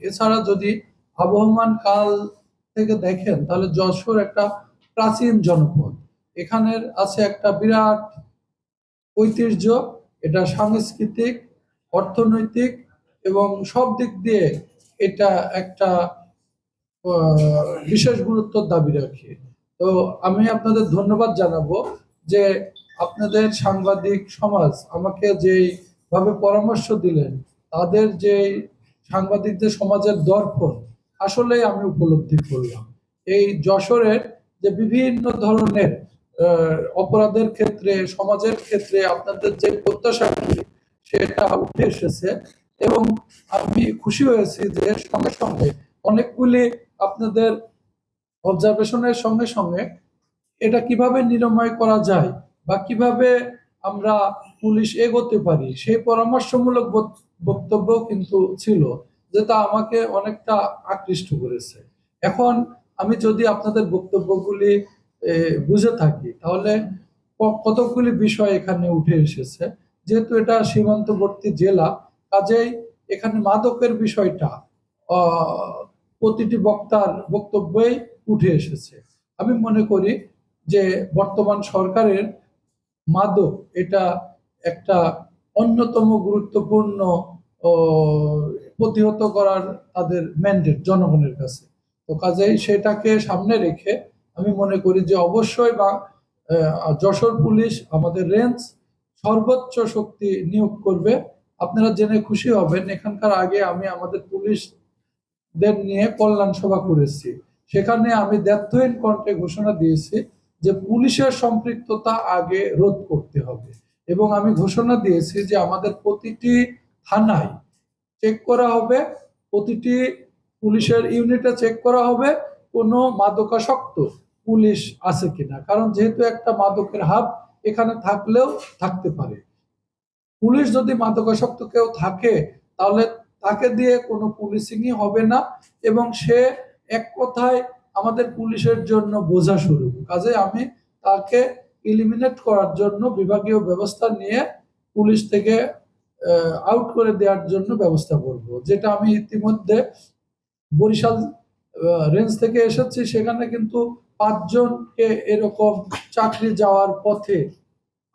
এছাড়া যদি আবহমান কাল থেকে দেখেন তাহলে যশোর একটা প্রাচীন জনপদ। এখানের আছে একটা বিরাট ঐতিহ্য। এটা সাংস্কৃতিক, অর্থনৈতিক এবং সব দিক দিয়ে এটা একটা বিশেষ গুরুত্বর দাবি রাখে। তো আমি আপনাদের ধন্যবাদ জানাবো যে আপনাদের সাংবাদিক সমাজ আমাকে যেই ভাবে পরামর্শ দিলেন, তাদের যে সাংবাদিকদের সমাজের দর্পণ আসলে আমি উপলব্ধি করলাম। এই যশোরের যে বিভিন্ন ধরনের অপরাধের ক্ষেত্রে, সমাজের ক্ষেত্রে আপনাদের যে প্রত্যাশাগুলি সেটা উঠে এসেছে এবং আমি খুশি হয়েছি যে সঙ্গে সঙ্গে অনেকগুলি আপনাদের অবজারভেশনের সঙ্গে সঙ্গে এটা কিভাবে নিরাময় করা যায় বা কিভাবে আমরা পুলিশ এগোতে পারি সেই পরামর্শমূলক বক্তব্য কিন্তু ছিল, যেটা আমাকে অনেকটা আকৃষ্ট করেছে। এখন আমি যদি আপনাদের বক্তব্যগুলি বুঝে থাকি তাহলে কতকগুলি বিষয় এখানে উঠে এসেছে। যেহেতু এটা সীমান্তবর্তী জেলা, কাজেই এখানে মাদকের বিষয়টা প্রতিটি বক্তার বক্তব্যেই উঠে এসেছে। আমি মনে করি যে বর্তমান সরকারের মাদক এটা একটা অন্যতম গুরুত্বপূর্ণ ও, প্রতিহত করার তাদের ম্যান্ডেট জনগণের কাছে। তো কাজেই সেটাকে সামনে রেখে আমি মনে করি যে অবশ্যই বা যশোর পুলিশ আমাদের রেঞ্জ সর্বোচ্চ শক্তি নিয়োগ করবে। আপনারা জেনে খুশি হবেন এখানকার আগে আমি আমাদের পুলিশদের নিয়ে কল্যাণ সভা করেছি। সেখানে আমি দ্ব্যর্থহীন কণ্ঠে ঘোষণা দিয়েছি যে পুলিশের সম্পৃক্ততা আগে রোধ করতে হবে এবং আমি ঘোষণা দিয়েছি যে আমাদের প্রতিটি থানায় চেক করা হবে, প্রতিটি পুলিশের ইউনিটে চেক করা হবে কোনো মাদকাসক্ত পুলিশ আছে কিনা, কারণ যেহেতু একটা মাদকের হাব এখানে থাকলেও থাকতে পারে। পুলিশ যদি মাদকাসক্ত কেউ থাকে তাহলে তাকে দিয়ে কোনো পুলিশিংই হবে না এবং সে এক কথায় আমাদের পুলিশের জন্য বোঝা শুরু। কাজে আমি তাকে ইলিমিনেট করার জন্য বিভাগীয় ব্যবস্থা নিয়ে পুলিশ থেকে আউট করে দেওয়ার জন্য ব্যবস্থা করব, যেটা আমি ইতিমধ্যে বরিশাল রেঞ্জ থেকে এসেছি। সেখানে কিন্তু 5 জনকে এরকম চাকরি যাওয়ার পথে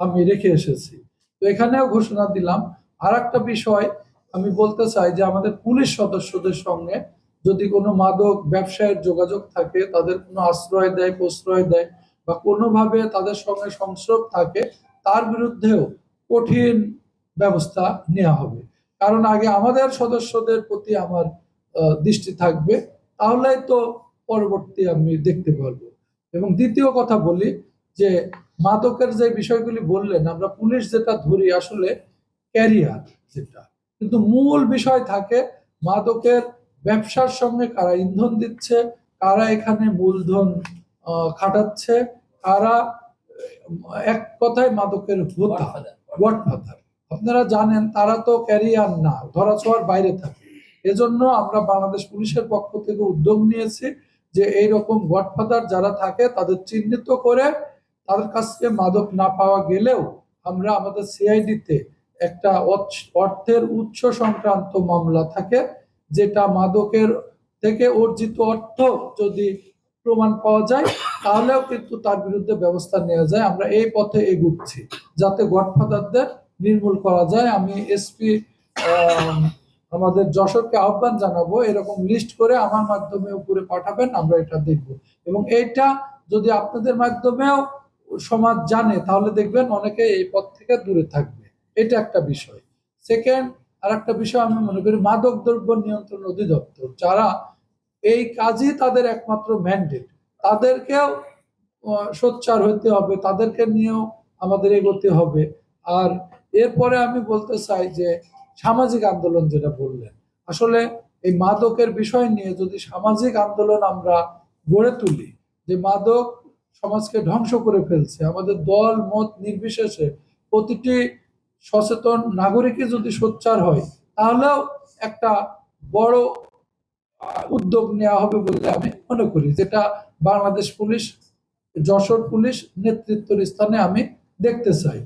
আমি রেখে এসেছি। তো এখানেও ঘোষণা দিলাম। আর একটা বিষয় আমি বলতে চাই যে আমাদের পুলিশ সদস্যদের সঙ্গে যদি কোনো মাদক ব্যবসায়ের যোগাযোগ থাকে, তাদের কোনো আশ্রয় দেয়, প্রশ্রয় দেয় বা কোনোভাবে তাদের সঙ্গে সংস্রব থাকে, তার বিরুদ্ধেও কঠিন ব্যবস্থা নেওয়া হবে। কারণ আগে আমাদের সদস্যদের প্রতি আমার দৃষ্টি থাকবে, তাহলেই তো পরবর্তী আমি দেখতে পারবো। এবং দ্বিতীয় কথা বলি যে মাদকের যে বিষয়গুলি বললেন, আমরা পুলিশ যেটা ধরি আসলে ক্যারিয়ার যেটা, কিন্তু মূল বিষয় থাকে মাদকের ব্যবসার সঙ্গে কারা ইন্ধন দিচ্ছে, কারা এখানে মূলধন খাটাচ্ছে, কারা এক কথায় মাদকের হোতা, গডফাদার। আপনারা জানেন তারা তো ক্যারিয়ার না, ধরাছোঁয়ার বাইরে থাকে। এজন্য আমরা বাংলাদেশ পুলিশের পক্ষ থেকে উদ্যোগ নিয়েছি যে এইরকম গডফাদার যারা থাকে তাদের চিহ্নিত করে তাদের কাছে মাদক না পাওয়া গেলেও আমরা আমাদের সিআইডিতে একটা অর্থের উৎস সংক্রান্ত মামলা থাকে, যেটা মাদকের থেকে অর্জিত অর্থ যদি প্রমাণ পাওয়া যায় তাহলেও কিন্তু তার বিরুদ্ধে ব্যবস্থা নেওয়া যায়। আমরা এই পথে এগুচ্ছি যাতে গডফাদারদের নির্মূল করা যায়। আমি এসপি আমাদের যশোরকে আহ্বান জানাবো এরকম লিস্ট করে আমার মাধ্যমে উপরে পাঠাবেন, আমরা এটা দেখব। এবং এইটা যদি আপনাদের মাধ্যমেও সমাজ জানে তাহলে দেখবেন অনেকে এই পথ থেকে দূরে থাকবে। এটা একটা বিষয়। সেকেন্ড, আর একটা বিষয় আমি মনে করি মাদক দ্রব্য নিয়ন্ত্রণ অধিদপ্তর যারা এই কাজই তাদের একমাত্র ম্যান্ডেট, তাদেরকেও সোচ্চার হইতে হবে, তাদেরকে নিয়েও আমাদের এগোতে হবে। আর এরপরে আমি বলতে চাই যে সামাজিক আন্দোলন যেটা বললেন, আসলে এই মাদকের বিষয় নিয়ে যদি সামাজিক আন্দোলন আমরা গড়ে তুলি, যে মাদক সমাজকে ধ্বংস করে ফেলছে, আমাদের দল মত নির্বিশেষে প্রতিটি সচেতন নাগরিকই যদি সোচ্চার হয় তাহলেও একটা বড় উদ্যোগ নেওয়া হবে বলে আমি মনে করি, যেটা বাংলাদেশ পুলিশ, যশোর পুলিশ নেতৃত্বের স্থানে আমি দেখতে চাই।